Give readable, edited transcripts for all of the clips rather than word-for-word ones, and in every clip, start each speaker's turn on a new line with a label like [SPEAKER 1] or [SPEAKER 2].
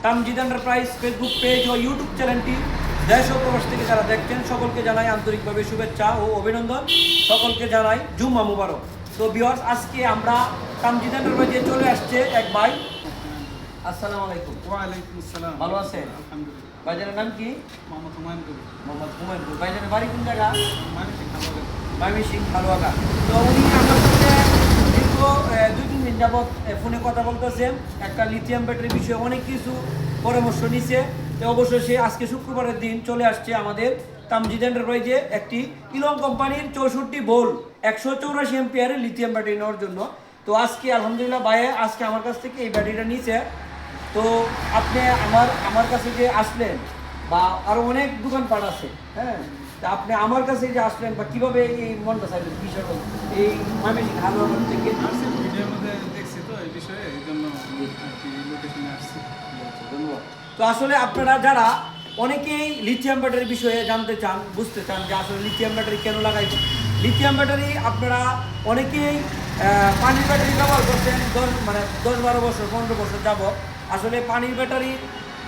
[SPEAKER 1] Tamjid enterprise Facebook page ও YouTube চ্যানেলটি দেশ ও প্রবাস থেকে যারা দেখছেন সকলকে জানাই আন্তরিকভাবে শুভেচ্ছা ও অভিনন্দন। সকলকে জানাই জুম্মা মুবারক। তো ভিউয়ার্স, আজকে আমরা তামজিদ এন্টারপ্রাইজে চলে আসছে এক ভাই। আসসালামু আলাইকুম।
[SPEAKER 2] ওয়ালাইকুম আসসালাম।
[SPEAKER 1] ভালো আছেন?
[SPEAKER 2] আলহামদুলিল্লাহ।
[SPEAKER 1] ভাইজানের নাম কি?
[SPEAKER 2] মোহাম্মদ হুমায়ুন কবির।
[SPEAKER 1] মোহাম্মদ হুমায়ুন। ভাইজানের বাড়ি কোন জায়গা?
[SPEAKER 2] মানসিক ভালো।
[SPEAKER 1] ময়মনসিংহ হালুয়াঘাট। তো উনি আমার সাথে দীর্ঘ 2-3 দিন যাবৎ ফোনে কথা বলতেছেন। একটা লিথিয়াম ব্যাটারি বিষয়ে অনেক কিছু পরামর্শ নিছে। তো অবশ্যই সে আজকে শুক্রবারের দিন চলে আসছে আমাদের তামজিদ এন্টারপ্রাইজে একটি ইলং কোম্পানির 64 ভোল্ট 184 এম্পিয়ারের লিথিয়াম ব্যাটারি নেওয়ার জন্য। তো আজকে আলহামদুলিল্লাহ ভাইয়ে আজকে আমার কাছ থেকে এই ব্যাটারিটা নিয়েছে। তো আপনি আমার কাছে যে আসলেন বা আরো অনেক দোকানপাট আছে, হ্যাঁ, তা আপনি আমার কাছে যে আসলেন বা কিভাবে এই মনটা চাইলেন বিষয়টা এই ময়মনসিংহ হালুয়াঘাট থেকে?
[SPEAKER 2] আসছি ভিডিওর মধ্যে দেখছি তো এই বিষয়ে, এই জন্য লোকেশনে আসছি।
[SPEAKER 1] ধন্যবাদ। তো আসলে আপনারা যারা অনেকেই লিথিয়াম ব্যাটারির বিষয়ে জানতে চান, বুঝতে চান যে আসলে লিথিয়াম ব্যাটারি কেন লাগাইব। লিথিয়াম ব্যাটারি আপনারা অনেকেই পানির ব্যাটারি ব্যবহার করছেন 10-12 বছর 15 বছর যাব। আসলে পানির ব্যাটারি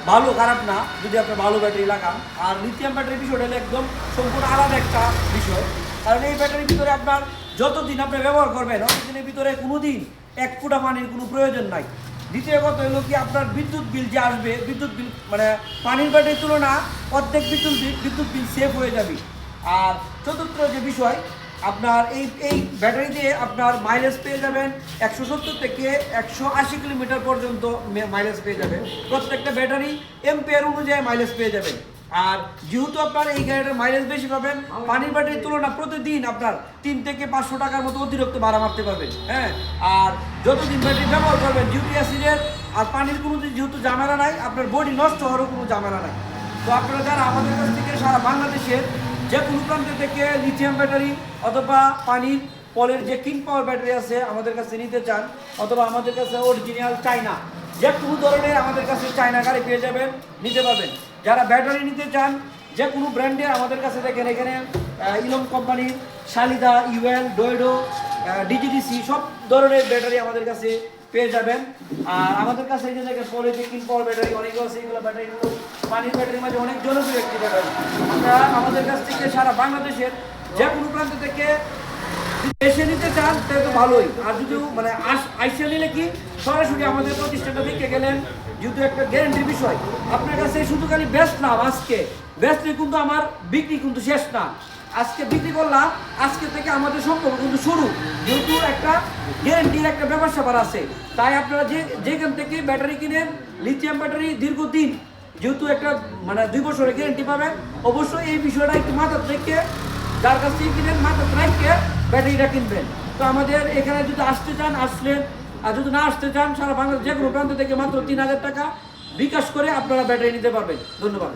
[SPEAKER 1] ভালো খারাপ না যদি আপনি ভালো ব্যাটারি লাগান। আর লিথিয়াম ব্যাটারির বিষয়টা হলো একদম সম্পূর্ণ আলাদা একটা বিষয়। কারণ এই ব্যাটারির ভিতরে আপনার যতদিন আপনি ব্যবহার করবেন ততদিনের ভিতরে কোনোদিন 1 ফোঁটা পানির কোনো প্রয়োজন নাই। দ্বিতীয় কথা হলো কি, আপনার বিদ্যুৎ বিল যে আসবে, বিদ্যুৎ বিল মানে পানির ব্যাটারির তুলনা অর্ধেক বিদ্যুৎ বিল সেভ হয়ে যাবে। আর চতুর্থ যে বিষয়, আপনার এই ব্যাটারি দিয়ে আপনার মাইলেজ পেয়ে যাবেন 170 থেকে 180 কিলোমিটার পর্যন্ত মাইলেজ পেয়ে যাবেন। প্রত্যেকটা ব্যাটারি এম্পিয়ার অনুযায়ী মাইলেজ পেয়ে যাবেন। আর যেহেতু আপনার এই গাড়িটার মাইলেজ বেশি পাবেন, পানির ব্যাটারির তুলনা প্রতিদিন আপনার 3 থেকে 500 টাকার মতো অতিরিক্ত ভাড়া মারতে পারবেন। হ্যাঁ, আর যতদিন ব্যাটারি ব্যবহার করবেন ডিউটি অ্যাসিডের আর পানির কোনো যেহেতু ঝামেলা নাই, আপনার বডি নষ্ট হওয়ারও কোনো ঝামেলা নাই। তো আপনারা যারা আমাদের কাছ থেকে সারা বাংলাদেশের যে কোনো প্রান্ত থেকে লিথিয়াম ব্যাটারি অথবা পানির পলের যে কিং পাওয়ার ব্যাটারি আছে আমাদের কাছে নিতে চান, অথবা আমাদের কাছে অরিজিনাল চায়না যে কোনো ধরনের আমাদের কাছে চায়না গাড়ি পেয়ে যাবেন, নিতে পারবেন। যারা ব্যাটারি নিতে চান যে কোনো ব্র্যান্ডের আমাদের কাছে দেখেন, এখানে ইলং কোম্পানির শালিদা, ইউএল, ডয়েডো, ডিজিডিসি সব ধরনের ব্যাটারি আমাদের কাছে পেয়ে যাবেন। আর আমাদের কাছে এই যে দেখেন পরে যে কিং পাওয়ার ব্যাটারি অনেকগুলো আছে, এগুলো ব্যাটারিগুলো পানির ব্যাটারির মাঝে অনেক জনপ্রিয় একটি ব্যাটারি। আপনারা আমাদের কাছ থেকে সারা বাংলাদেশের যে কোনো প্রান্ত থেকে এসে নিতে চান তাহলে তো ভালোই। আর যদি মানে আইসে নিলে কি সরাসরি আমাদের প্রতিষ্ঠানটা দেখে গেলেন, যেহেতু একটা গ্যারান্টির বিষয় আপনার কাছে শুধু খালি বেস্ট না, আজকে বেস্টে কিন্তু আমার বিক্রি কিন্তু শেষ না। আজকে বিক্রি করলাম, আজকে থেকে আমাদের সম্পর্ক কিন্তু শুরু, যেহেতু একটা গ্যারান্টির একটা ব্যাপার স্যাপার আছে। তাই আপনারা যেখান থেকে ব্যাটারি কিনেন, লিথিয়াম ব্যাটারি দীর্ঘদিন যেহেতু একটা 2 বছরের গ্যারান্টি পাবেন, অবশ্যই এই বিষয়টা একটু মাথায় রেখে যার কাছ থেকে কিনেন মাথায় রেখে ব্যাটারিটা কিনবেন। তো আমাদের এখানে যদি আসতে চান আসলেন, আর যদি না আসতে চান সারা বাংলাদেশ যে কোনো প্রান্ত থেকে মাত্র 3000 টাকা বিকাশ করে আপনারা ব্যাটারি নিতে পারবেন। ধন্যবাদ।